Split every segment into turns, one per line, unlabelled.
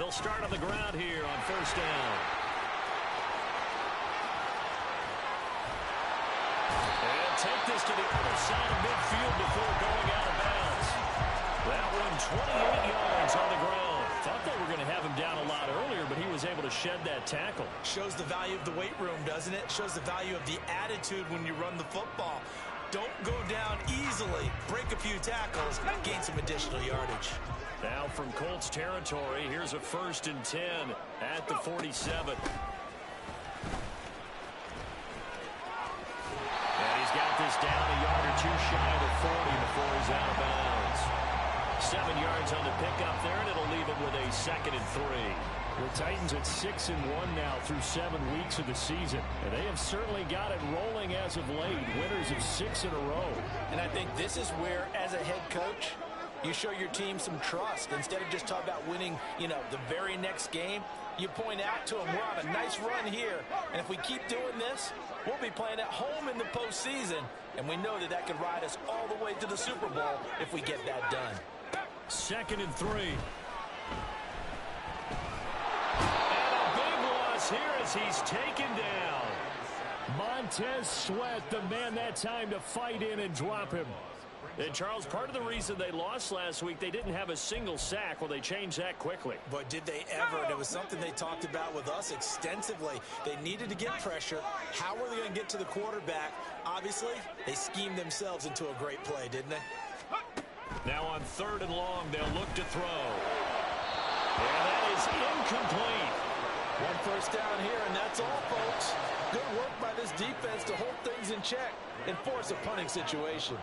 They'll start on the ground here on first down. And take this to the other side of midfield before going out of bounds. That one 28 yards on the ground. Thought they were going to have him down a lot earlier, but he was able to shed that tackle.
Shows the value of the weight room, doesn't it? Shows the value of the attitude when you run the football. Don't go down easily. Break a few tackles, gain some additional yardage.
Now from Colts territory, here's a 1st and 10 at the 47. And he's got this down a yard or two shy of the 40 before he's out of bounds. 7 yards on the pickup there, and it'll leave it with a 2nd and 3.
The Titans at 6-1 now through 7 weeks of the season. And they have certainly got it rolling as of late. Winners of 6 in a row.
And I think this is where, as a head coach, you show your team some trust. Instead of just talking about winning, the very next game, you point out to them, we're on a nice run here. And if we keep doing this, we'll be playing at home in the postseason. And we know that could ride us all the way to the Super Bowl if we get that done.
2nd and 3. And a big loss here as he's taken down.
Montez Sweat, the man that time to fight in and drop him.
And, Charles, part of the reason they lost last week, they didn't have a single sack. Well, they changed that quickly.
But did they ever? And it was something they talked about with us extensively. They needed to get pressure. How were they going to get to the quarterback? Obviously, they schemed themselves into a great play, didn't they?
Now on 3rd and long, they'll look to throw. And that is incomplete.
1 first down here, and that's all, folks. Good work by this defense to hold things in check and force a punting situation.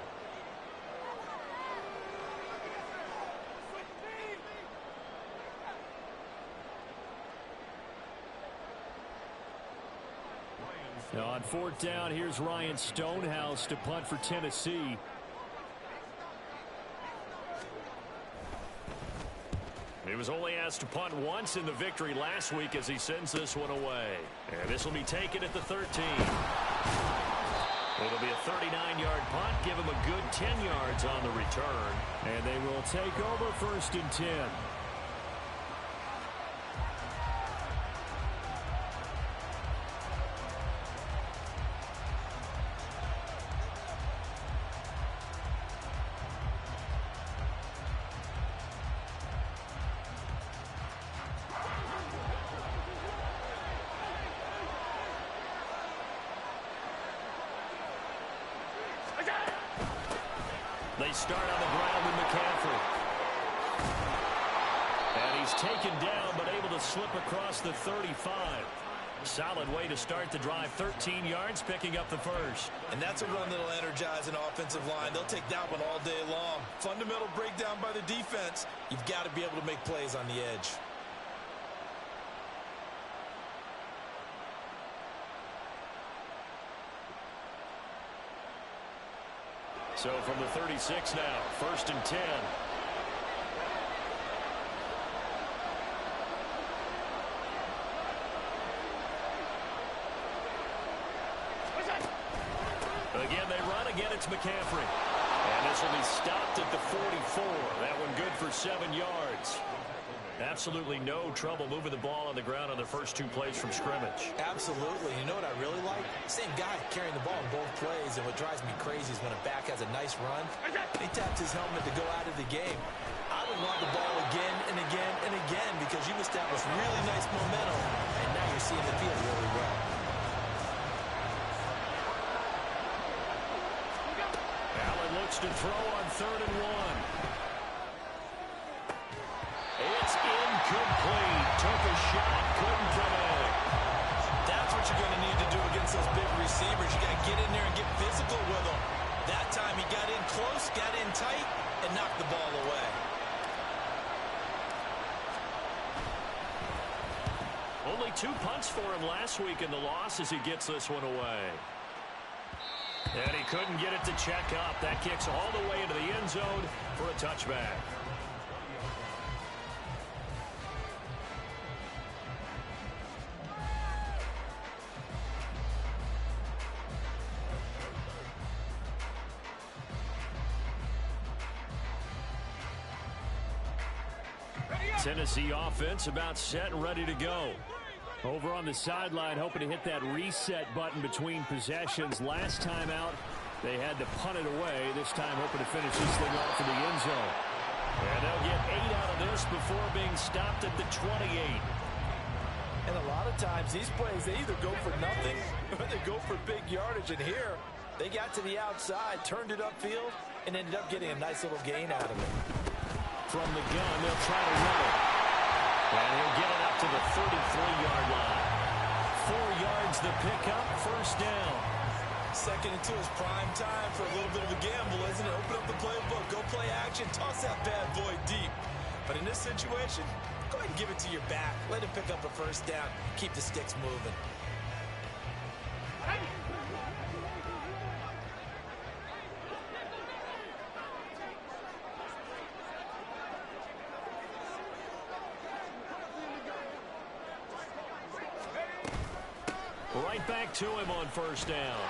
Now on 4th down, here's Ryan Stonehouse to punt for Tennessee.
He was only asked to punt once in the victory last week as he sends this one away. And this will be taken at the 13. It'll be a 39-yard punt. Give him a good 10 yards on the return.
And they will take over 1st and 10.
They start on the ground with McCaffrey. And he's taken down, but able to slip across the 35. Solid way to start the drive. 13 yards, picking up the first.
And that's a run that'll energize an offensive line. They'll take that one all day long. Fundamental breakdown by the defense. You've got to be able to make plays on the edge.
So from the 36 now, 1st and 10. Again, they run. Again, it's McCaffrey. And this will be stopped at the 44. That one good for 7 yards. Absolutely no trouble moving the ball on the ground on the first 2 plays from scrimmage.
Absolutely. You know what I really like? Same guy carrying the ball in both plays, and what drives me crazy is when a back has a nice run, he taps his helmet to go out of the game. I would want the ball again and again and again because you established really nice momentum, and now you're seeing the field really well.
Allen looks to throw on 3rd and 1. It's incomplete. Took a shot, couldn't connect.
That's what you're going to need to do against those big receivers. You got to get in there and get physical with them. That time he got in close, got in tight, and knocked the ball away.
Only 2 punts for him last week in the loss as he gets this one away. And he couldn't get it to check up. That kicks all the way into the end zone for a touchback.
Ready
Tennessee offense about set and ready to go.
Over on the sideline, hoping to hit that reset button between possessions. Last time out, they had to punt it away. This time, hoping to finish this thing off in the end zone.
And they'll get 8 out of this before being stopped at the 28.
And a lot of times, these plays, they either go for nothing or they go for big yardage. And here, they got to the outside, turned it upfield, and ended up getting a nice little gain out of it.
From the gun, they'll try to run it.
And he'll get it up to the 33-yard line. 4 yards the pickup, first down.
2nd and 2 is prime time for a little bit of a gamble, isn't it? Open up the playbook, go play action, toss that bad boy deep. But in this situation, go ahead and give it to your back. Let him pick up a first down. Keep the sticks moving.
Right back to him on first down.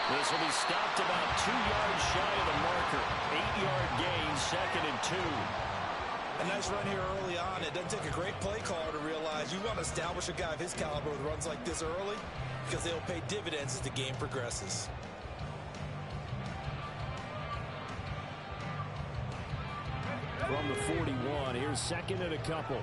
This will be stopped about 2 yards shy of the marker. 8-yard gain, 2nd and 2.
A nice run here early on. It doesn't take a great play caller to realize you want to establish a guy of his caliber with runs like this early because they'll pay dividends as the game progresses.
From the 41, here's 2nd and a couple.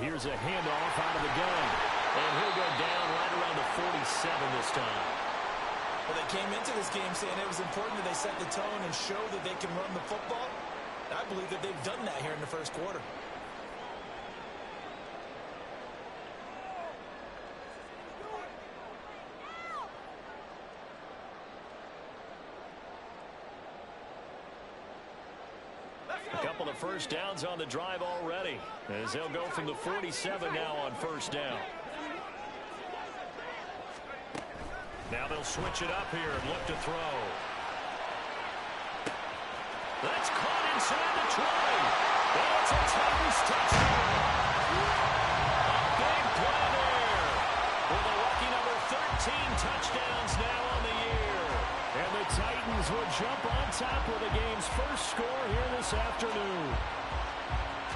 Here's a handoff out of the gun.
And he'll go down right around the 47 this time.
Well, they came into this game saying it was important that they set the tone and show that they can run the football. I believe that they've done that here in the first quarter.
A couple of first downs on the drive already, as they'll go from the 47 now on first down. Now they'll switch it up here and look to throw. That's caught inside the 20. And it's a Titans touchdown. A big play there. With a lucky number 13 touchdowns now on the year.
And the Titans will jump on top with the game's first score here this afternoon.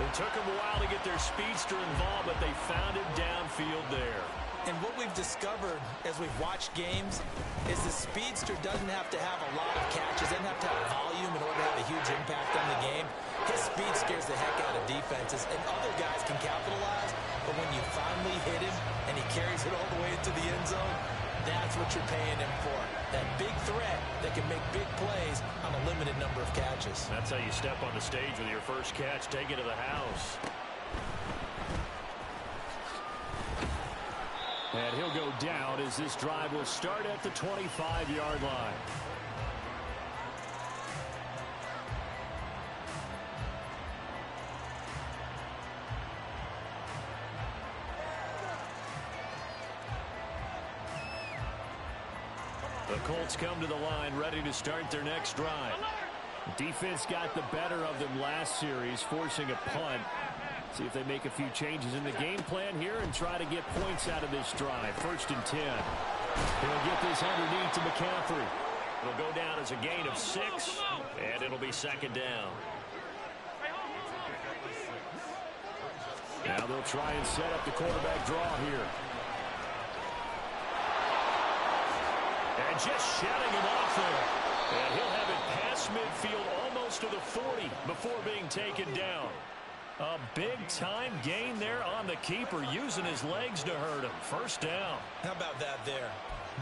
It took them a while to get their speedster involved, but they found it downfield there.
And what we've discovered as we've watched games is the speedster doesn't have to have a lot of catches, doesn't have to have volume in order to have a huge impact on the game. His speed scares the heck out of defenses, and other guys can capitalize, but when you finally hit him and he carries it all the way into the end zone, that's what you're paying him for. That big threat that can make big plays on a limited number of catches.
That's how you step on the stage with your first catch, take it to the house.
And he'll go down as this drive will start at the 25-yard line.
The Colts come to the line ready to start their next drive.
Defense got the better of them last series, forcing a punt. See if they make a few changes in the game plan here and try to get points out of this drive. 1st and 10. He'll get this underneath to McCaffrey.
It'll go down as a gain of 6, and it'll be 2nd down.
Now they'll try and set up the quarterback draw here.
And just shutting him off there. And he'll have it past midfield almost to the 40 before being taken down. A big-time gain there on the keeper, using his legs to hurt him. 1st down.
How about that there?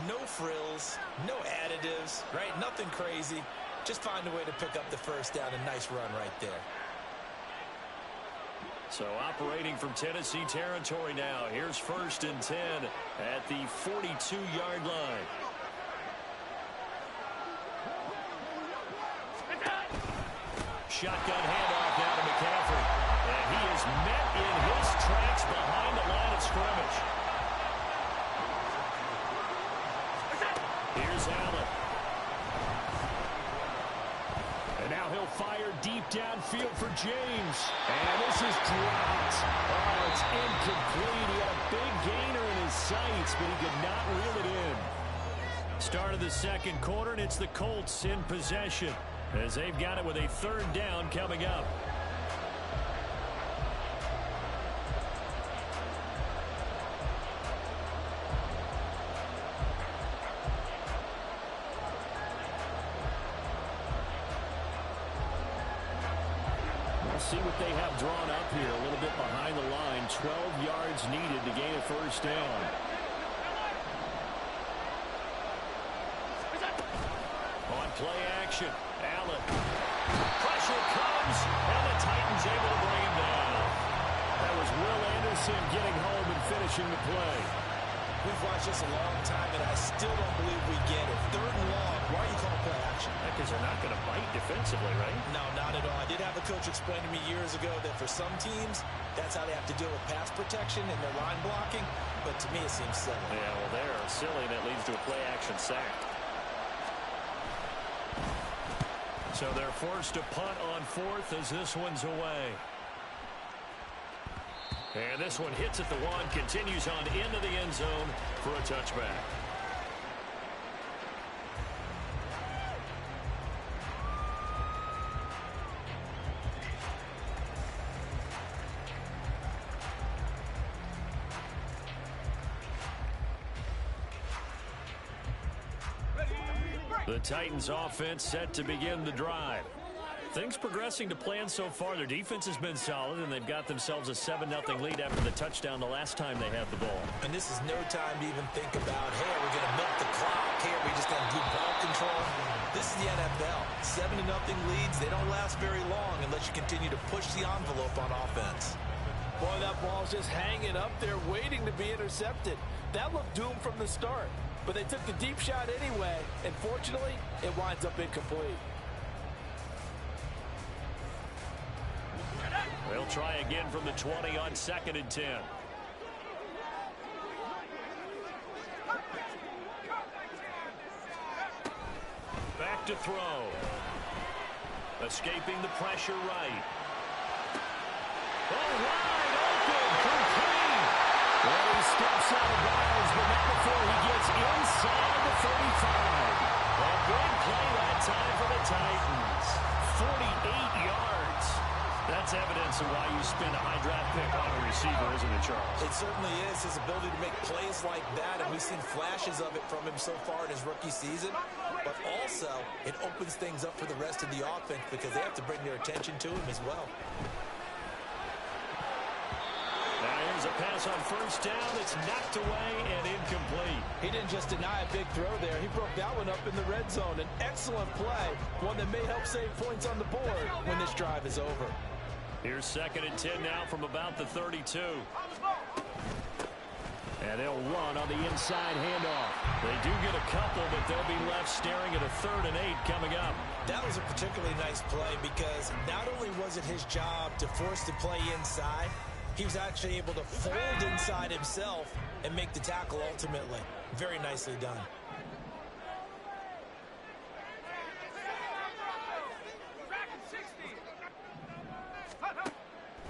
No frills, no additives, right? Nothing crazy. Just find a way to pick up the 1st down. A nice run right there.
So operating from Tennessee territory now. Here's 1st and 10 at the 42-yard line. Shotgun handoff now to McCaffrey. And he is met in his tracks behind the line of scrimmage. Here's Allen.
And now he'll fire deep downfield for James. And this is dropped. Oh, it's incomplete. He had a big gainer in his his sights, but he could not reel it in. Start of the second quarter, and it's the Colts in possession as they've got it with a third down coming up. See what they have drawn up here. A little bit behind the line. 12 yards needed to gain a first down. On play action, Allen. Pressure comes, and the Titans able to bring him down. That was Will Anderson getting home and finishing the play.
We've watched this a long time, and I still don't believe we get it. Third and long. Why are you calling play action?
Because they're not going to bite defensively, right?
No, not at all. I did have a coach explain to me years ago that for some teams, that's how they have to deal with pass protection and their line blocking. But to me, it seems silly.
Yeah, well, they're silly, and it leads to a play action sack. So they're forced to punt on fourth as this one's away. And this one hits at the one, continues on into the end zone for a touchback. The Titans offense set to begin the drive. Things progressing to plan so far. Their defense has been solid, and they've got themselves a 7-0 lead after the touchdown the last time they had the ball.
And this is no time to even think about, hey, are we going to milk the clock? Hey, are we just going to do ball control? This is the NFL. 7-0 leads, they don't last very long unless you continue to push the envelope on offense. Boy, that ball's just hanging up there waiting to be intercepted. That looked doomed from the start. But they took the deep shot anyway, and fortunately, it winds up incomplete.
They'll try again from the 20 on 2nd and 10. Back to throw. Escaping the pressure right. Oh, wide open, complete. Well, he steps out of bounds, but not before he gets inside the 35. A big play that time for the Titans. 48 yards. That's evidence of why you spend a high draft pick on a receiver, isn't it, Charles?
It certainly is. His ability to make plays like that, and we've seen flashes of it from him so far in his rookie season. But also, it opens things up for the rest of the offense because they have to bring their attention to him as well.
Now here's a pass on first down that's knocked away and incomplete.
He didn't just deny a big throw there. He broke that one up in the red zone. An excellent play, one that may help save points on the board when this drive is over.
Here's 2nd and 10 now from about the 32. And they'll run on the inside handoff. They do get a couple, but they'll be left staring at a 3rd and 8 coming up.
That was a particularly nice play because not only was it his job to force the play inside, he was actually able to fold inside himself and make the tackle ultimately. Very nicely done.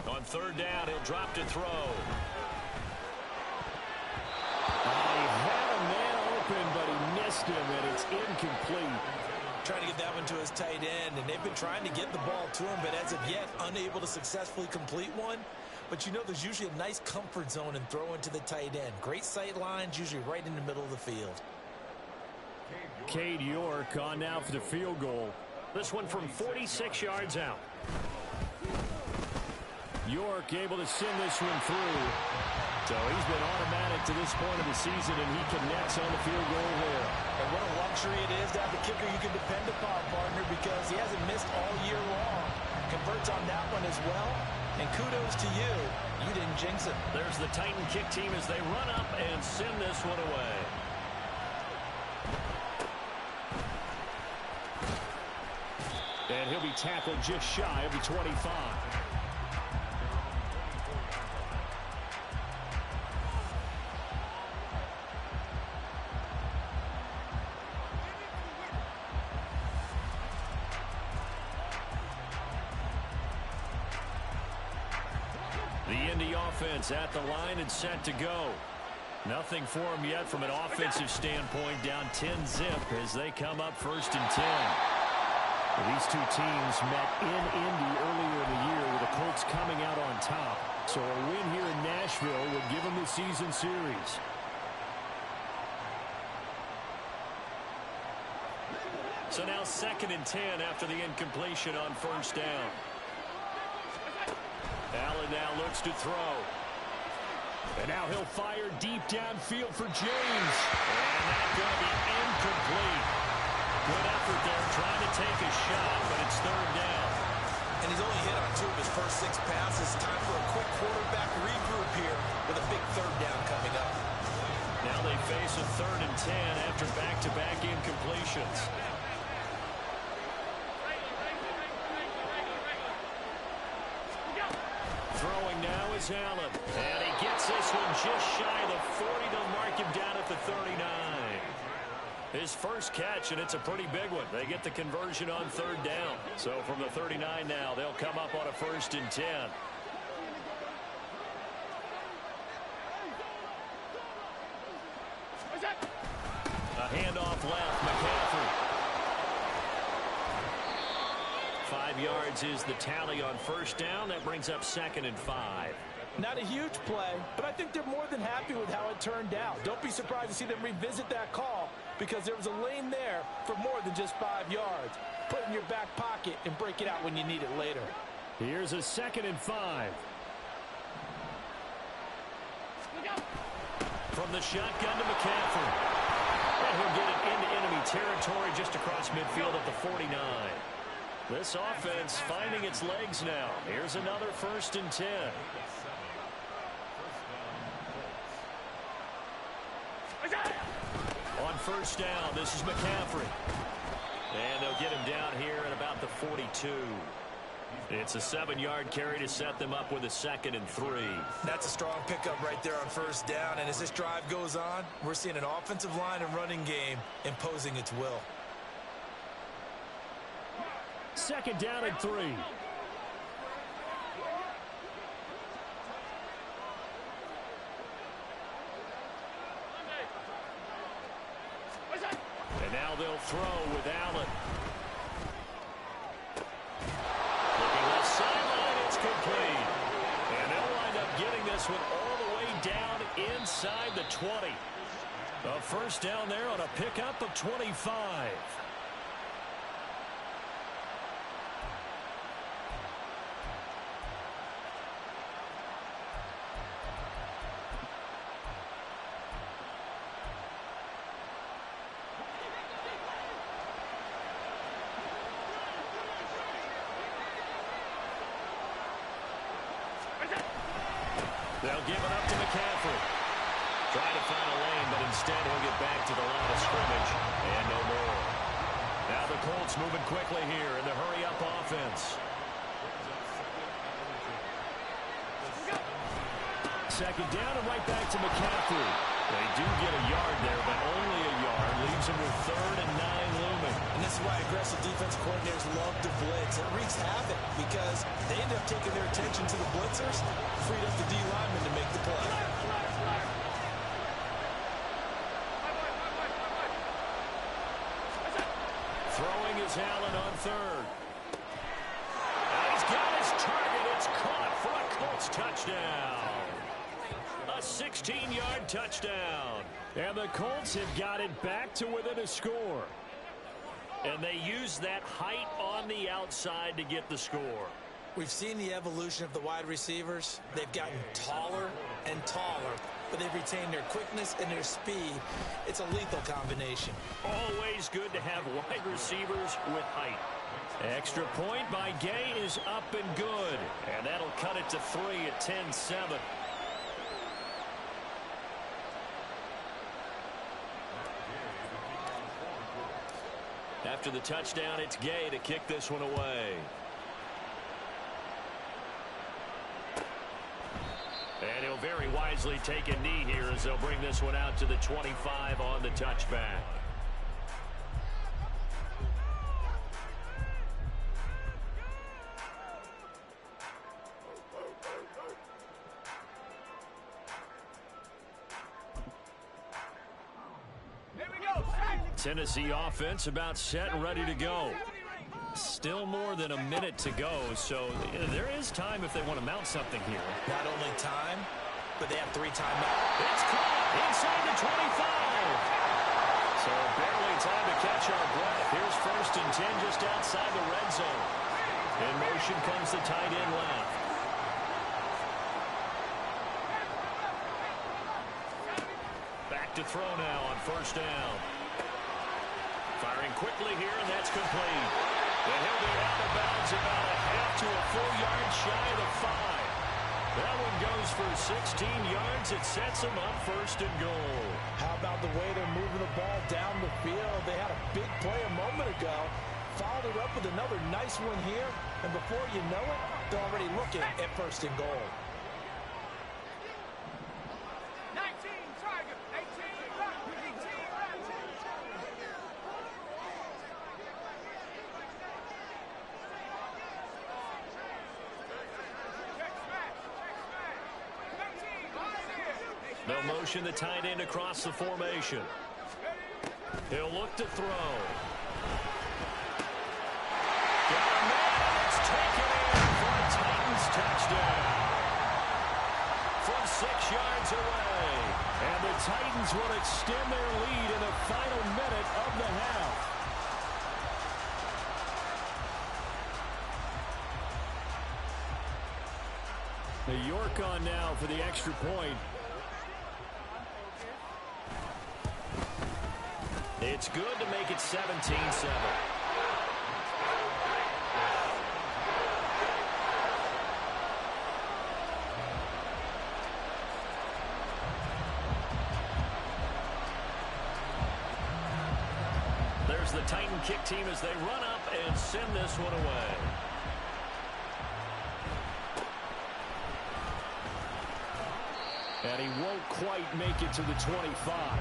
On 3rd down, he'll drop to throw.
He had a man open, but he missed him, and it's incomplete.
Trying to get that one to his tight end, and they've been trying to get the ball to him, but as of yet, unable to successfully complete one. But you know there's usually a nice comfort zone in throwing to the tight end. Great sight lines, usually right in the middle of the field.
Cade York on now for the field goal.
This one from 46 yards out.
York able to send this one through. So he's been automatic to this point of the season, and he connects on the field goal there.
And what a luxury it is to have a kicker you can depend upon, partner, because he hasn't missed all year long. Converts on that one as well. And kudos to you. You didn't jinx it.
There's the Titan kick team as they run up and send this one away.
And he'll be tackled just shy of the 25.
The Indy offense at the line and set to go.
Nothing for them yet from an offensive standpoint. Down 10-zip as they come up 1st and 10. These two teams met in Indy earlier in the year with the Colts coming out on top. So a win here in Nashville would give them the season series. So now 2nd and 10 after the incompletion on 1st down. Allen now looks to throw. And now he'll fire deep downfield for James. And that's going to be incomplete. Good effort there trying to take a shot, but it's 3rd down.
And he's only hit on 2 of his first 6 passes. Time for a quick quarterback regroup here with a big 3rd down coming up.
Now they face a 3rd and 10 after back-to-back incompletions. Throwing now is Allen. And he gets this one just shy of the 40. They'll mark him down at the 39. His first catch, and it's a pretty big one. They get the conversion on 3rd down. So from the 39 now, they'll come up on a 1st and 10. A handoff left, McCaffrey. 5 yards is the tally on 1st down. That brings up 2nd and 5.
Not a huge play, but I think they're more than happy with how it turned out. Don't be surprised to see them revisit that call because there was a lane there for more than just 5 yards. Put it in your back pocket and break it out when you need it later.
Here's a 2nd and 5. From the shotgun to McCaffrey. And he'll get it into enemy territory just across midfield at the 49. This offense finding its legs now. Here's another 1st and 10. On 1st down, this is McCaffrey. And they'll get him down here at about the 42. It's a 7-yard carry to set them up with a 2nd and 3.
That's a strong pickup right there on 1st down. And as this drive goes on, we're seeing an offensive line and running game imposing its will.
2nd down and 3. And now they'll throw with Allen. Looking left sideline, it's complete. And they'll wind up getting this one all the way down inside the 20. A 1st down there on a pickup of 25. They'll give it up to McCaffrey. Trying to find a lane, but instead he'll get back to the line of scrimmage. And no more. Now the Colts moving quickly here in the hurry-up offense. 2nd down and right back to McCaffrey. They do get a yard there, but only a yard. Leaves them with 3rd and 9 looming.
And this is why aggressive defensive coordinators love to blitz. It wreaks havoc because they end up taking their attention to the blitzers, freed up the D lineman to make the play.
Throwing is Allen on 3rd. And he's got his target. It's caught for a Colts touchdown. A 16-yard touchdown. And the Colts have got it back to within a score. And they use that height on the outside to get the score.
We've seen the evolution of the wide receivers. They've gotten taller and taller, but they've retained their quickness and their speed. It's a lethal combination.
Always good to have wide receivers with height. Extra point by Gay is up and good. And that'll cut it to 3 at 10-7. After the touchdown, it's Gay to kick this one away. And he'll very wisely take a knee here as they'll bring this one out to the 25 on the touchback.
Tennessee offense about set and ready to go. Still more than a minute to go, so there is time if they want to mount something here.
Not only time, but they have 3 timeouts.
It's caught inside the 25. So barely time to catch our breath. Here's 1st and 10 just outside the red zone. In motion comes the tight end left. Back to throw now on 1st down. Firing quickly here, and that's complete. And he'll be out of bounds about a half to a full yard shy of the 5. That one goes for 16 yards. It sets them up 1st and goal.
How about the way they're moving the ball down the field? They had a big play a moment ago. Followed it up with another nice one here. And before you know it, they're already looking at 1st and goal.
They'll motion the tight end across the formation. He'll look to throw. Got a man, and it's taken in for a Titans touchdown. From 6 yards away. And the Titans will extend their lead in the final minute of the half.
The York on now for the extra point.
It's good to make it 17-7. There's the Titan kick team as they run up and send this one away.
And he won't quite make it to the 25.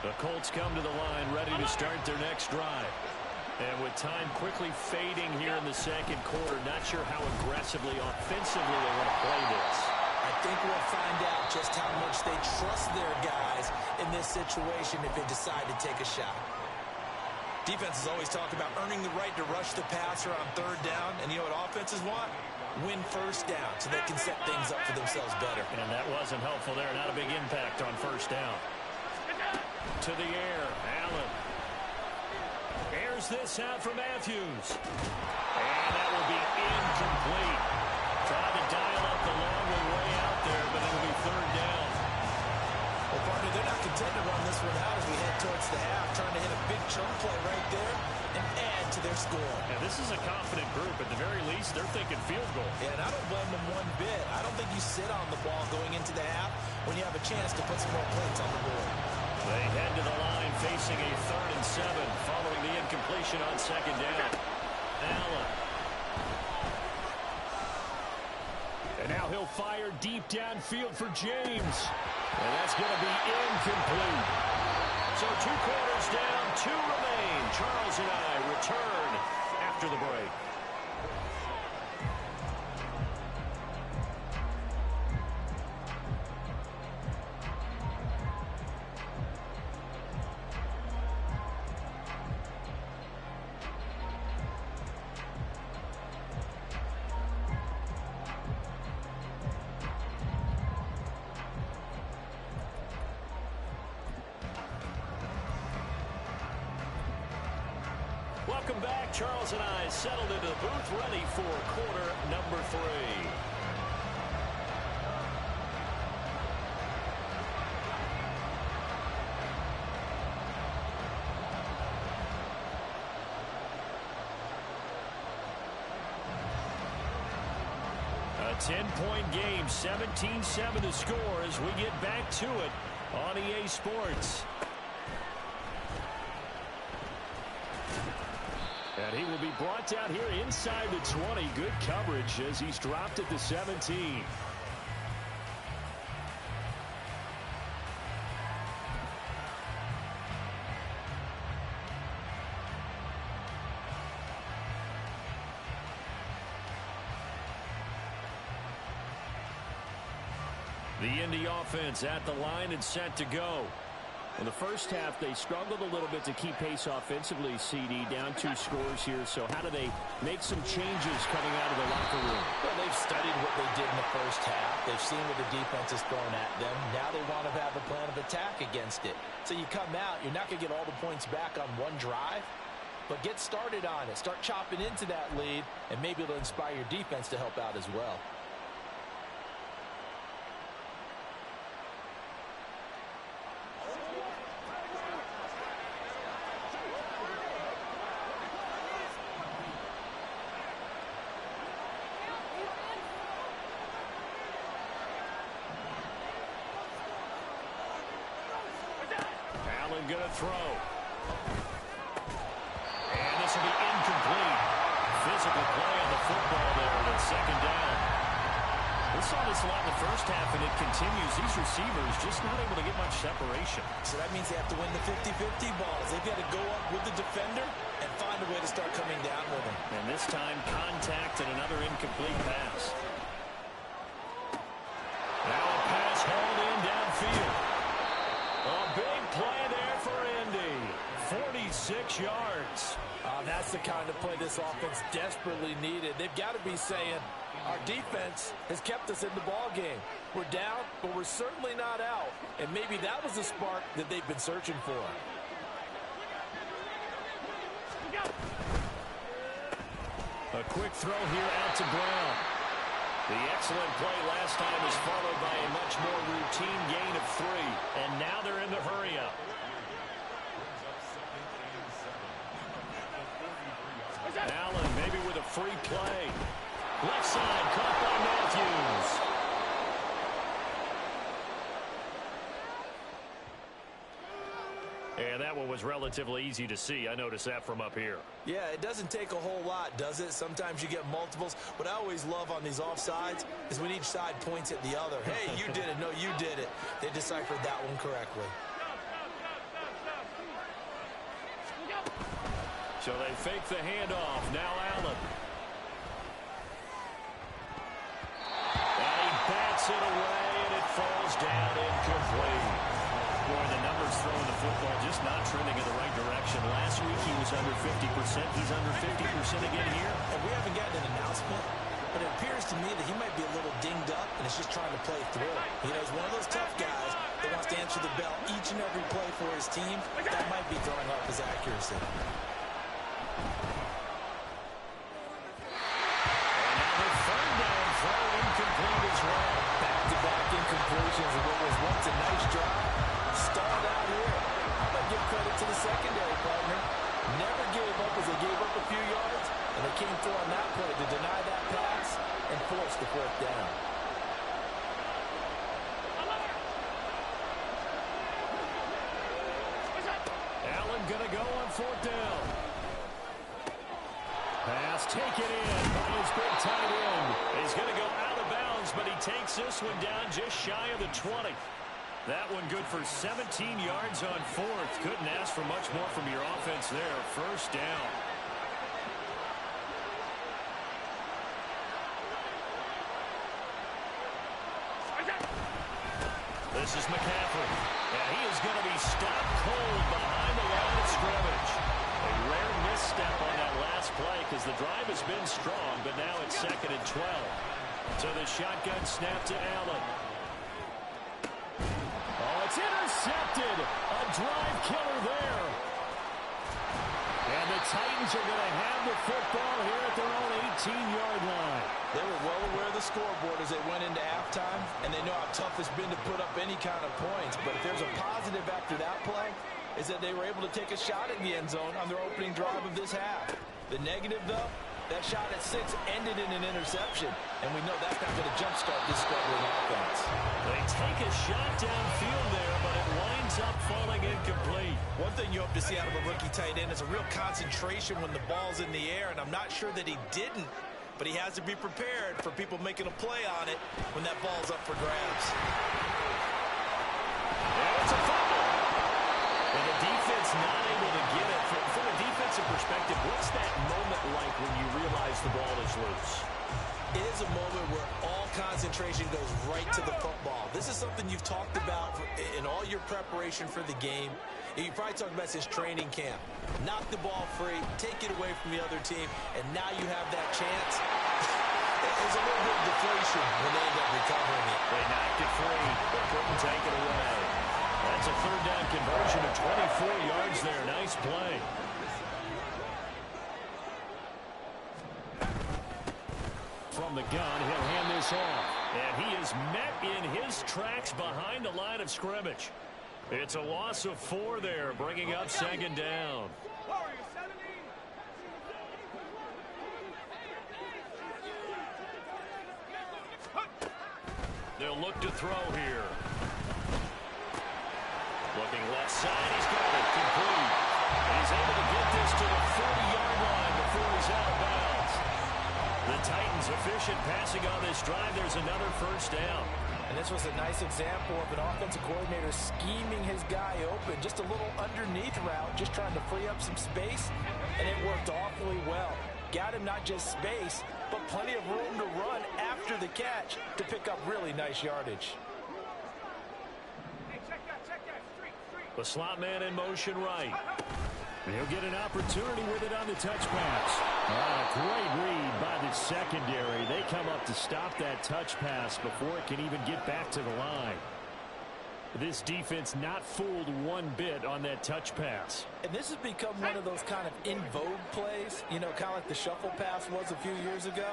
The Colts come to the line ready to start their next drive. And with time quickly fading here in the 2nd quarter, not sure how aggressively, offensively they want to play this.
I think we'll find out just how much they trust their guys in this situation if they decide to take a shot. Defenses always talk about earning the right to rush the passer on 3rd down. And you know what offenses want? Win 1st down so they can set things up for themselves better.
And that wasn't helpful there. Not a big impact on 1st down. To the air, Allen. Airs this out for Matthews. And that will be incomplete. Tried to dial up the long way out there, but it'll be 3rd down.
Well, partner, they're not content to run this one out as we head towards the half, trying to hit a big chunk play right there and add to their score.
And this is a confident group. At the very least, they're thinking field goal.
Yeah, and I don't blame them one bit. I don't think you sit on the ball going into the half when you have a chance to put some more points on the board.
They head to the line facing a 3rd and 7 following the incompletion on 2nd down. Allen.
And now he'll fire deep downfield for James.
And that's going to be incomplete. So 2 quarters down, 2 remain. Charles and I return after the break. Welcome back. Charles and I settled into the booth, ready for quarter number 3. A 10-point game, 17-7 the score as we get back to it on EA Sports. And he will be brought down here inside the 20. Good coverage as he's dropped at the 17. The Indy offense at the line and set to go.
In the first half, they struggled a little bit to keep pace offensively, CD, down 2 scores here. So how do they make some changes coming out of the locker room?
Well, they've studied what they did in the first half. They've seen what the defense has thrown at them. Now they want to have a plan of attack against it. So you come out, you're not going to get all the points back on one drive, but get started on it. Start chopping into that lead, and maybe it'll inspire your defense to help out as well.
Allen going to throw. And this will be incomplete. Physical play on the football there, and it's second down. We saw this a lot in the first half, and it continues. These receivers just not able to get much separation.
So that means they have to win the 50-50 balls. They've got to go up with the defender and find a way to start coming down with him.
And this time, contact and another incomplete pass. Now a pass hauled in downfield. A big play there for Indy. 46 yards.
That's the kind of play this offense desperately needed. They've got to be saying, our defense has kept us in the ball game. We're down, but we're certainly not out. And maybe that was the spark that they've been searching for.
A quick throw here out to Brown. The excellent play last time is followed by a much more routine gain of 3. And now they're in the hurry-up. Allen maybe with a free play. Left side caught by Matthews. And that one was relatively easy to see. I noticed that from up here.
Yeah, it doesn't take a whole lot, does it? Sometimes you get multiples. What I always love on these offsides is when each side points at the other. Hey, you did it. No, you did it. They deciphered that one correctly.
So they fake the handoff. Now Allen. And he bats it away, and it falls down incomplete. Boy, the numbers throwing the football just not trending in the right direction. Last week he was under 50%. He's under 50% again here.
And we haven't gotten an announcement, but it appears to me that he might be a little dinged up and is just trying to play through. You know, he's one of those tough guys that wants to answer the bell each and every play for his team. That might be throwing off his accuracy. Back-to-back incompletions of what was once a nice drive. Stalled out here. I'm going to give credit to the secondary partner. Never gave up as they gave up a few yards, and they came through on that play to deny that pass and force the 4th down.
Allen going to go on 4th down. Pass taken in by his big tight end. He's going to go out of bounds, but he takes this one down just shy of the 20. That one good for 17 yards on 4th. Couldn't ask for much more from your offense there. 1st down. This is McCaffrey. And he is going to be stopped cold behind the line of scrimmage. A rare misstep on that last play because the drive has been strong, but now it's 2nd and 12. So the shotgun snap to Allen. Oh, it's intercepted. A drive killer there. And the Titans are going to have the football here at their own 18-yard line.
They were well aware of the scoreboard as they went into halftime, and they know how tough it's been to put up any kind of points. But if there's a positive after that play, is that they were able to take a shot at the end zone on their opening drive of this half. The negative, though, that shot at 6 ended in an interception, and we know that's not going to jumpstart this struggling offense.
They take a shot downfield there, but it winds up falling incomplete.
One thing you hope to see out of a rookie tight end is a real concentration when the ball's in the air, and I'm not sure that he didn't, but he has to be prepared for people making a play on it when that ball's up for grabs.
And it's a fumble. And the defense not able to get it. From a defensive perspective, what's that moment like when you realize the ball is loose?
It is a moment where all concentration goes right to the football. This is something you've talked about in all your preparation for the game. You probably talked about this training camp. Knock the ball free, take it away from the other team, and now you have that chance. There's a little bit of deflation when they end up recovering it.
They knocked it free, but couldn't take it away. That's a third down conversion of 24 yards there. Nice play. From the gun, he'll hand this off. And he is met in his tracks behind the line of scrimmage. It's a loss of 4 there, bringing up second down. They'll look to throw here. Looking left side, he's got it complete. And he's able to get this to the 40-yard line before he's out of bounds. The Titans efficient passing on this drive. There's another first down.
And this was a nice example of an offensive coordinator scheming his guy open. Just a little underneath route, just trying to free up some space, and it worked awfully well. Got him not just space, but plenty of room to run after the catch to pick up really nice yardage.
The slot man in motion right. He'll get an opportunity with it on the touch pass. Great read by the secondary. They come up to stop that touch pass before it can even get back to the line. This defense not fooled one bit on that touch pass.
And this has become one of those kind of in vogue plays, you know, kind of like the shuffle pass was a few years ago.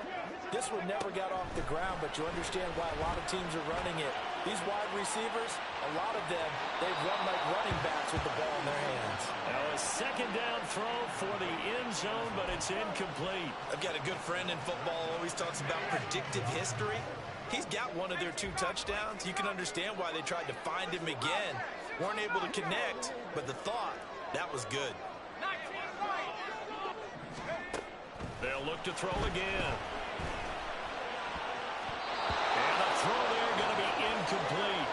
This one never got off the ground, but you understand why a lot of teams are running it. These wide receivers, a lot of them, they run like running backs with the ball in their hands.
Now a second down throw for the end zone, but it's incomplete.
I've got a good friend in football who always talks about predictive history. He's got one of their 2 touchdowns. You can understand why they tried to find him again. Weren't able to connect, but the thought, that was good.
They'll look to throw again. And a throw there going to be incomplete.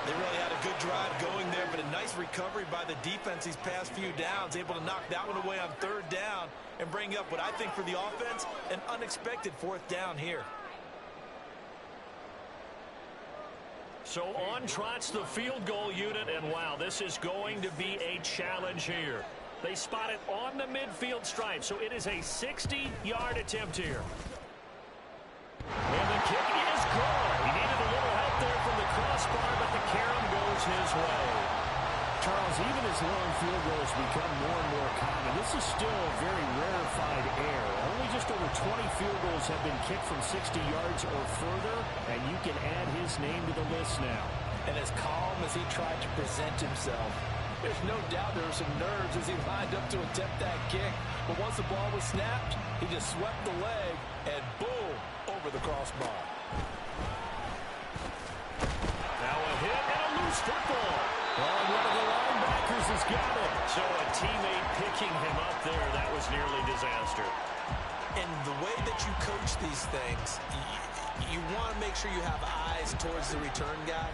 They really had a good drive going there, but a nice recovery by the defense these past few downs, able to knock that one away on 3rd down and bring up what I think for the offense, an unexpected 4th down here.
So on trots the field goal unit, and wow, this is going to be a challenge here. They spot it on the midfield stripe, so it is a 60-yard attempt here. And the kick is good. He needed a little help there from the crossbar, but the carom goes his way. Charles, even as long field goals become more and more common, this is still a very rarefied air. Only just over 20 field goals have been kicked from 60 yards or further, and you can add his name to the list now.
And as calm as he tried to present himself, there's no doubt there were some nerves as he lined up to attempt that kick. But once the ball was snapped, he just swept the leg, and boom, over the crossbar.
Now a hit and a loose football. Oh, one of the linebackers has got it. So a teammate picking him up there, that was nearly disaster.
And the way that you coach these things, you want to make sure you have eyes towards the return guy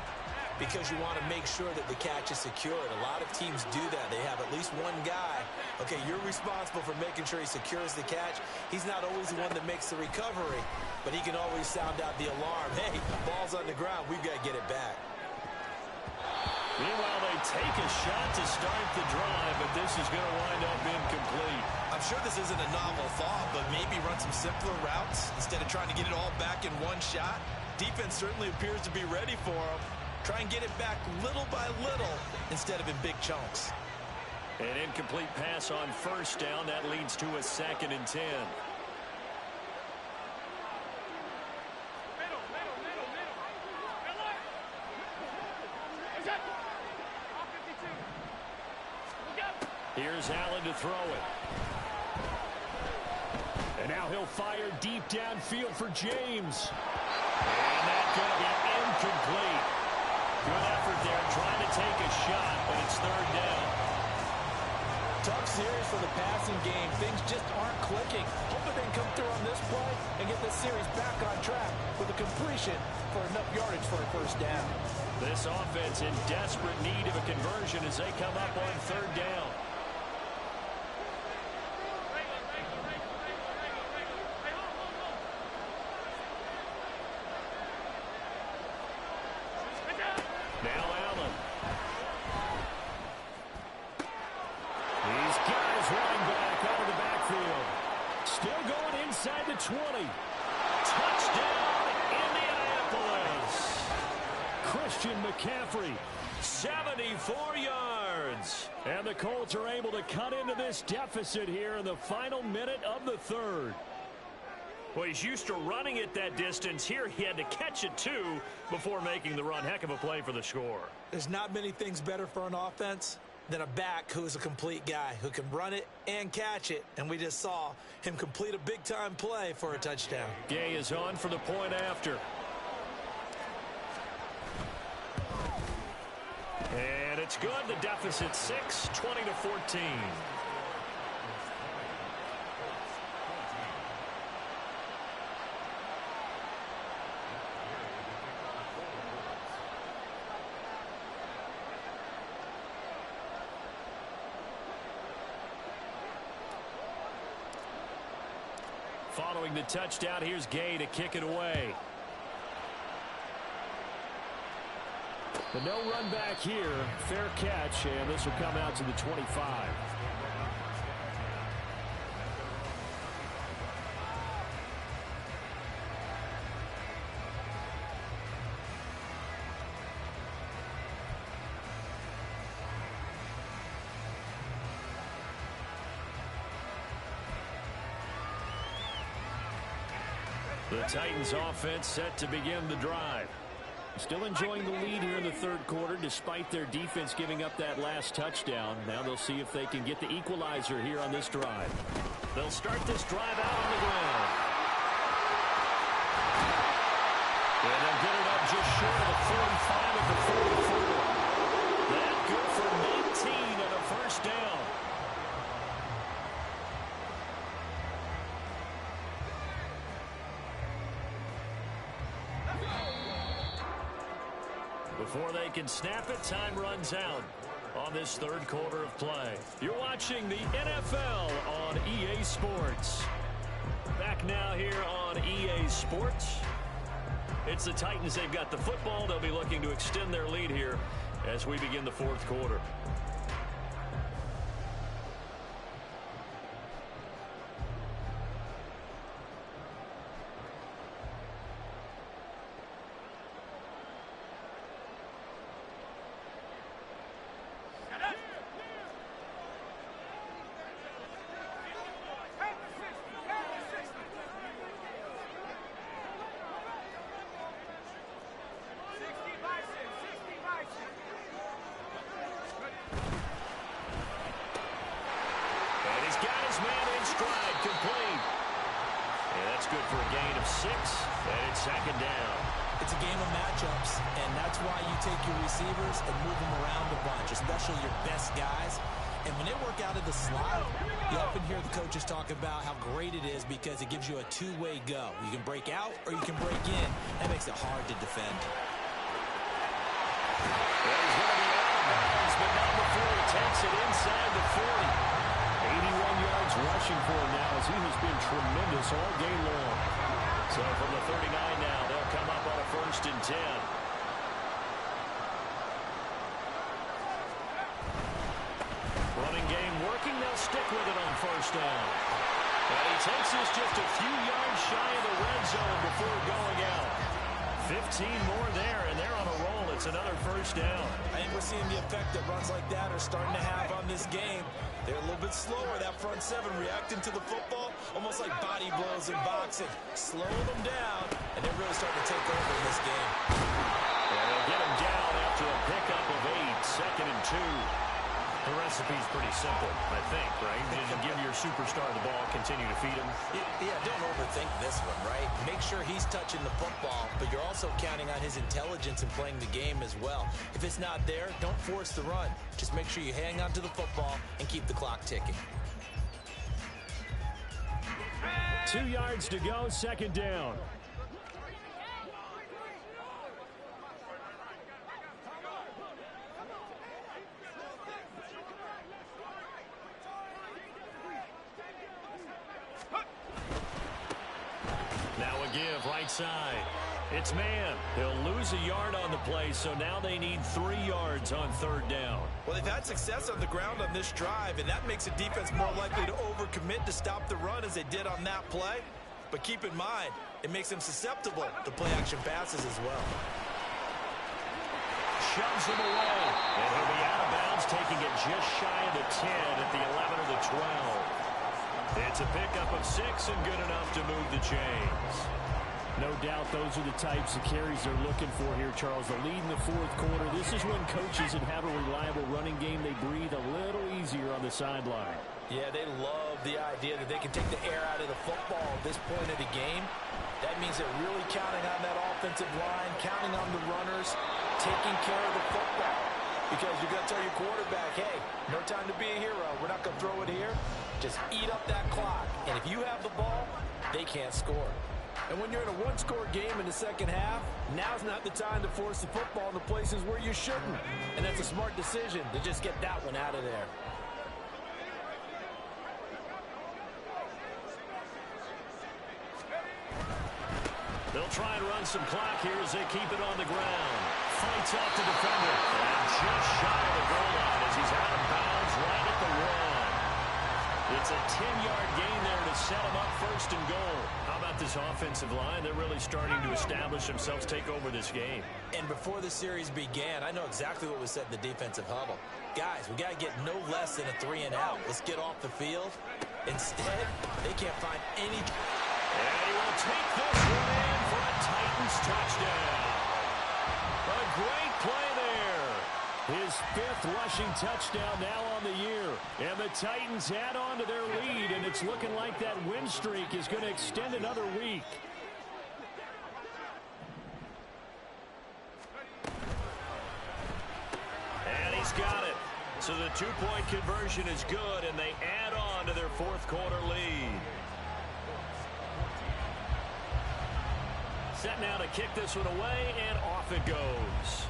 because you want to make sure that the catch is secured. A lot of teams do that. They have at least one guy. Okay, you're responsible for making sure he secures the catch. He's not always the one that makes the recovery, but he can always sound out the alarm. Hey, ball's on the ground. We've got to get it back.
Meanwhile, they take a shot to start the drive, but this is going to wind up incomplete.
I'm sure this isn't a novel thought, but maybe run some simpler routes instead of trying to get it all back in one shot. Defense certainly appears to be ready for him. Try and get it back little by little instead of in big chunks.
An incomplete pass on first down. That leads to a 2nd and 10. Here's Allen to throw it. And now he'll fire deep downfield for James. And that's going to be incomplete. Good effort there, trying to take a shot, but it's 3rd down.
Tough series for the passing game. Things just aren't clicking. Hoping they can come through on this play and get this series back on track with a completion for enough yardage for a 1st down.
This offense in desperate need of a conversion as they come up on 3rd down.
Christian McCaffrey.
74 yards.
And the Colts are able to cut into this deficit here in the final minute of the third.
Well, he's used to running it that distance. Here he had to catch it, too, before making the run. Heck of a play for the score.
There's not many things better for an offense than a back who's a complete guy who can run it and catch it. And we just saw him complete a big-time play for a touchdown.
Gay is on for the point after. And it's good. The deficit 6, 20-14. Following the touchdown, here's Gay to kick it away.
The no run back here. Fair catch, and this will come out to the 25.
The Titans offense set to begin the drive.
Still enjoying the lead here in the third quarter despite their defense giving up that last touchdown. Now they'll see if they can get the equalizer here on this drive.
They'll start this drive out on the ground. And they'll get it up just short of the 45 at the 44. That good for 19 and a first down. Before they can snap it, time runs out on this third quarter of play. You're watching the NFL on EA Sports. Back now here on EA Sports. It's the Titans. They've got the football. They'll be looking to extend their lead here as we begin the fourth quarter.
Coaches talk about how great it is because it gives you a two-way go. You can break out or you can break in. That makes it hard to defend.
Well, he's going to be out of bounds, but not before he takes it inside the 40.
81 yards rushing for him now as he has been tremendous all game long.
So from the 39 now, they'll come up on a 1st and 10. Running game working. They'll stick with it on 1st down. And he takes this just a few yards shy of the red zone before going out. 15 more there, and they're on a roll. It's another 1st down.
I think we're seeing the effect that runs like that are starting to have on this game. They're a little bit slower, that front seven, reacting to the football, almost like body blows in boxing. Slow them down, and they're really starting to take over in this game.
And they'll get him down after a pickup of 8, 2nd and 2. The recipe's pretty simple, I think, right? Just give your superstar the ball, continue to feed him.
Yeah, don't overthink this one, right? Make sure he's touching the football, but you're also counting on his intelligence in playing the game as well. If it's not there, don't force the run. Just make sure you hang on to the football and keep the clock ticking.
2 yards to go, 2nd down.
Right side. It's man. They'll lose a yard on the play, so now they need 3 yards on 3rd down.
Well, they've had success on the ground on this drive, and that makes a defense more likely to overcommit to stop the run as they did on that play. But keep in mind, it makes them susceptible to play-action passes as well.
shoves him away. And he'll be out of bounds, taking it just shy of the 10 at the 11 or the 12. It's a pickup of 6 and good enough to move the chains.
No doubt those are the types of carries they're looking for here, Charles. The lead in the fourth quarter. This is when coaches that have a reliable running game, they breathe a little easier on the sideline.
Yeah, they love the idea that they can take the air out of the football at this point of the game. That means they're really counting on that offensive line, counting on the runners, taking care of the football. Because you're going to tell your quarterback, hey, no time to be a hero. We're not going to throw it here. Just eat up that clock. And if you have the ball, they can't score.
And when you're in a one-score game in the second half, now's not the time to force the football in the places where you shouldn't. And that's a smart decision to just get that one out of there.
They'll try and run some clock here as they keep it on the ground. Fights off the defender. And just shy of the goal line as he's out of bounds right at the 1. It's a 10-yard gain there to set him up first and goal. How about this offensive line? They're really starting to establish themselves, take over this game.
And before the series began, I know exactly what was said in the defensive huddle. Guys, we got to get no less than a 3-and-out. Let's get off the field. Instead, they can't find any.
And he will take this one in for a Titans touchdown. A great play there.
His 5th rushing touchdown now on the year. And the Titans add on to their lead, and it's looking like that win streak is going to extend another week.
And he's got it. So the 2-point conversion is good, and they add on to their fourth quarter lead. Set now to kick this one away, and off it goes.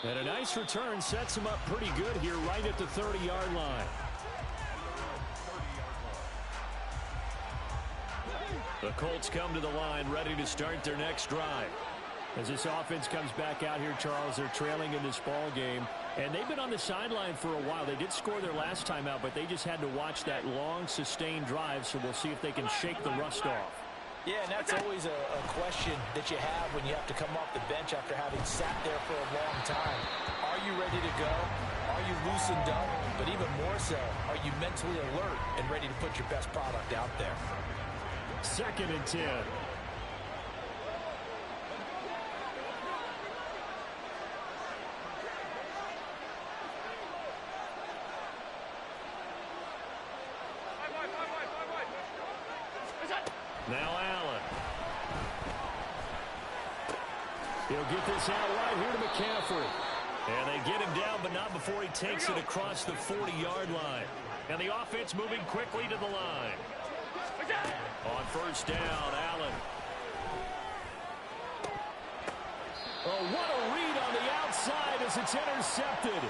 And a nice return sets him up pretty good here right at the 30-yard line.
The Colts come to the line ready to start their next drive.
As this offense comes back out here, Charles, they're trailing in this ball game. And they've been on the sideline for a while. They did score their last time out, but they just had to watch that long, sustained drive, so we'll see if they can shake the rust off.
Yeah, and that's always a question that you have when you have to come off the bench after having sat there for a long time. Are you ready to go? Are you loosened up? But even more so, are you mentally alert and ready to put your best product out there?
2nd and 10.
Now Allen.
He'll get this out right here to McCaffrey.
And they get him down, but not before he takes it across the 40-yard line. And the offense moving quickly to the line. On first down, Allen.
Oh, what a read on the outside as it's intercepted.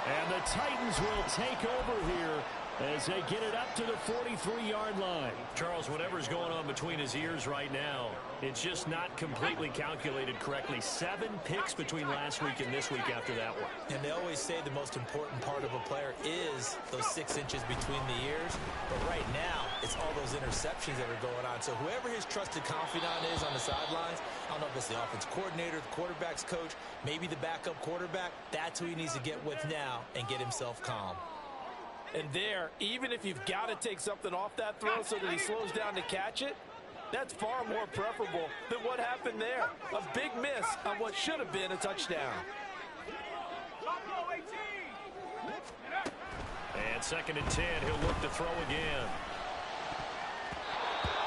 And the Titans will take over here as they get it up to the 43-yard line.
Charles, whatever's going on between his ears right now, it's just not completely calculated correctly. 7 picks between last week and this week after that one.
And they always say the most important part of a player is those 6 inches between the ears. But right now, it's all those interceptions that are going on. So whoever his trusted confidant is on the sidelines, I don't know if it's the offense coordinator, the quarterback's coach, maybe the backup quarterback, that's who he needs to get with now and get himself calm.
And there, even if you've got to take something off that throw so that he slows down to catch it, that's far more preferable than what happened there. A big miss on what should have been a touchdown.
And 2nd and 10, he'll look to throw again.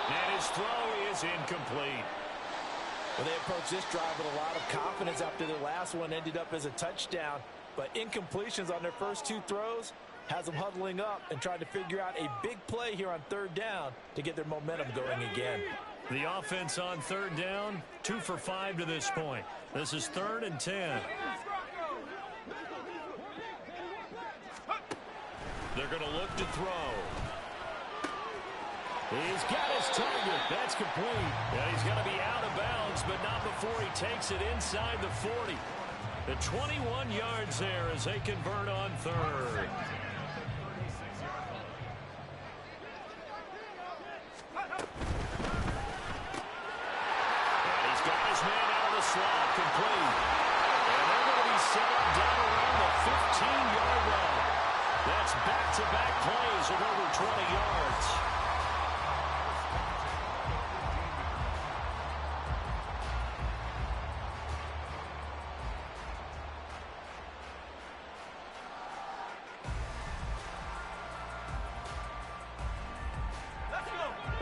And his throw is incomplete.
Well, they approached this drive with a lot of confidence after their last one ended up as a touchdown. But incompletions on their first 2 throws has them huddling up and trying to figure out a big play here on 3rd down to get their momentum going again.
The offense on 3rd down, 2 for 5 to this point. This is 3rd and 10. They're going to look to throw.
He's got his target. That's complete.
Yeah, he's going to be out of bounds, but not before he takes it inside the 40. The 21 yards there as they convert on 3rd. slot, complete. And they're going to be settled down around the 15-yard line. That's back-to-back plays of over 20 yards.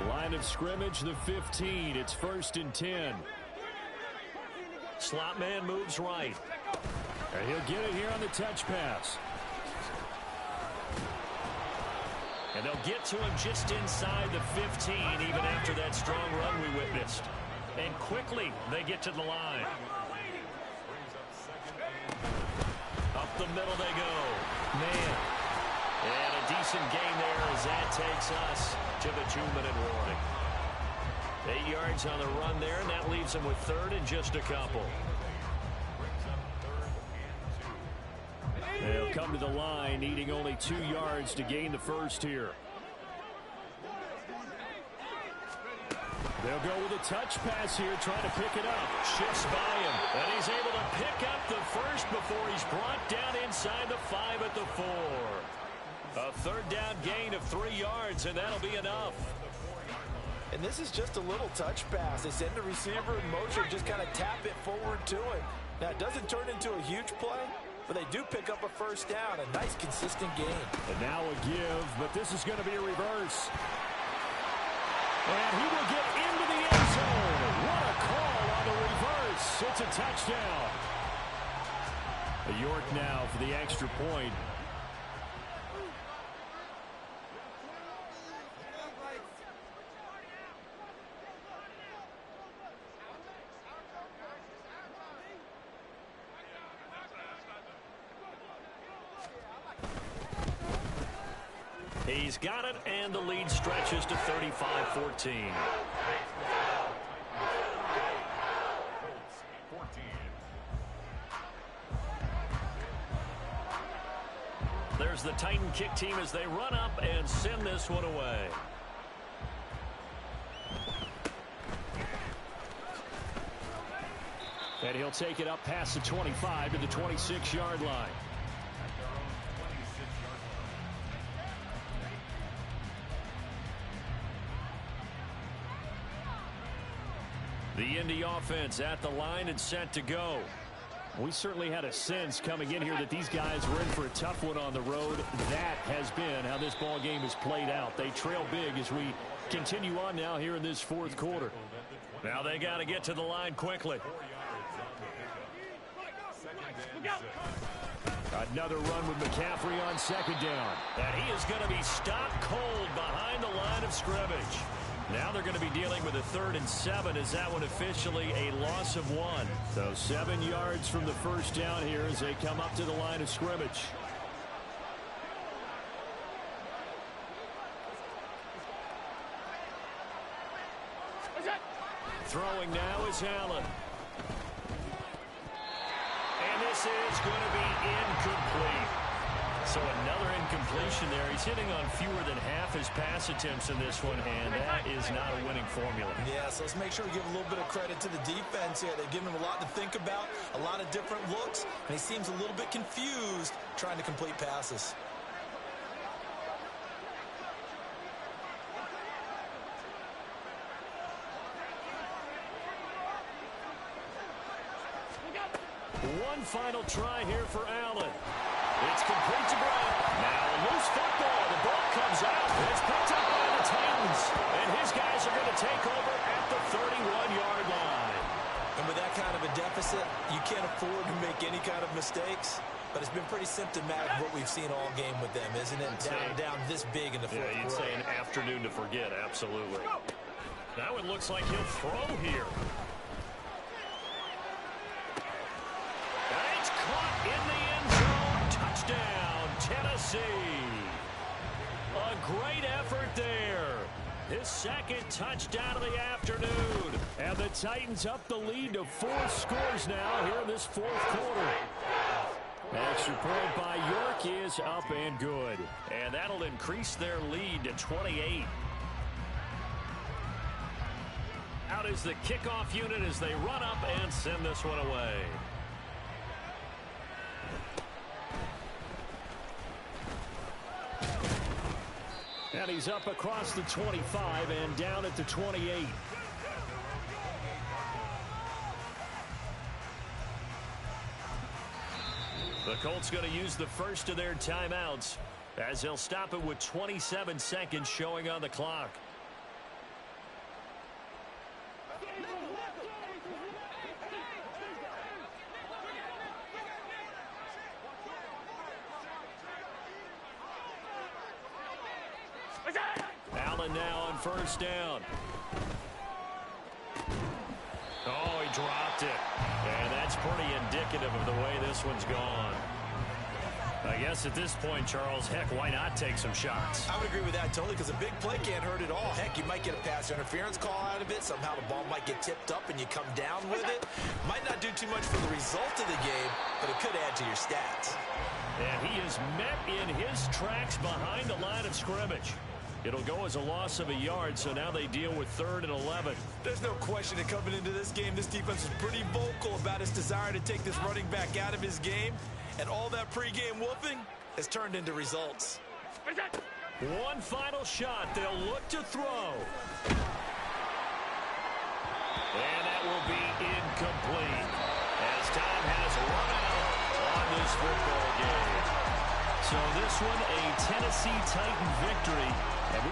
Line of scrimmage, the 15. It's 1st and 10.
Slot man moves right.
And he'll get it here on the touch pass.
And they'll get to him just inside the 15, even after that strong run we witnessed. And quickly, they get to the line. Up the middle they go. Man. And a decent gain there as that takes us to the 2-minute warning. 8 yards on the run there, and that leaves them with 3rd and just a couple.
They'll come to the line, needing only 2 yards to gain the first here. They'll go with a touch pass here, trying to pick it up.
Shifts by him, and he's able to pick up the first before he's brought down inside the 5 at the 4. A 3rd down gain of 3 yards, and that'll be enough.
And this is just a little touch pass. They send the receiver in motion, just kind of tap it forward to him. Now, it doesn't turn into a huge play, but they do pick up a 1st down. A nice, consistent gain.
And now a give, but this is going to be a reverse. And he will get into the end zone. What a call on the reverse. It's a touchdown. York now for the extra point.
He's got it, and the lead stretches to 35-14. There's the Titan kick team as they run up and send this one away.
And he'll take it up past the 25 to the 26-yard line.
The Indy offense at the line and set to go.
We certainly had a sense coming in here that these guys were in for a tough one on the road. That has been how this ball game has played out. They trail big as we continue on now here in this 4th quarter.
Now they got to get to the line quickly.
Another run with McCaffrey on 2nd down.
And he is going to be stopped cold behind the line of scrimmage. Now they're going to be dealing with a 3rd and 7. Is that one officially a loss of 1?
So 7 yards from the 1st down here as they come up to the line of scrimmage.
Throwing now is Allen. And this is going to be incomplete. So another incompletion there. He's hitting on fewer than half his pass attempts in this one, and that is not a winning formula.
Yeah, so let's make sure we give a little bit of credit to the defense here. They've given him a lot to think about, a lot of different looks, and he seems a little bit confused trying to complete passes.
One final try here for Allen. It's complete to Brown. Now a loose football. The ball comes out. It's picked up by the Titans. And his guys are going to take over at the 31-yard line.
And with that kind of a deficit, you can't afford to make any kind of mistakes. But it's been pretty symptomatic of what we've seen all game with them, isn't it? Down this big in the 4th quarter.
Yeah, you'd say an afternoon to forget, absolutely. Now it looks like he'll throw here. And it's caught in the end zone. Touchdown, Tennessee. A great effort there. His 2nd touchdown of the afternoon.
And the Titans up the lead to 4 scores now here in this 4th quarter. Extra point by York is up and good.
And that'll increase their lead to 28.
Out
out is the kickoff unit as they run up and send this one away. And he's up across the 25 and down at the 28. The Colts going to use the first of their timeouts as they'll stop it with 27 seconds showing on the clock. Allen now on first down. Oh, he dropped it. And that's pretty indicative of the way this one's gone. I guess at this point, Charles, heck, why not take some shots?
I would agree with that totally, because a big play can't hurt at all. Heck, you might get a pass interference call out of it. Somehow the ball might get tipped up and you come down with it. Might not do too much for the result of the game, but it could add to your stats.
And he is met in his tracks behind the line of scrimmage. It'll go as a loss of a yard, so now they deal with 3rd and 11.
There's no question that coming into this game, this defense is pretty vocal about its desire to take this running back out of his game. And all that pregame whooping has turned into results.
One final shot. They'll look to throw. And that will be incomplete as time has run out on this football game. So this one, a Tennessee Titan victory. And we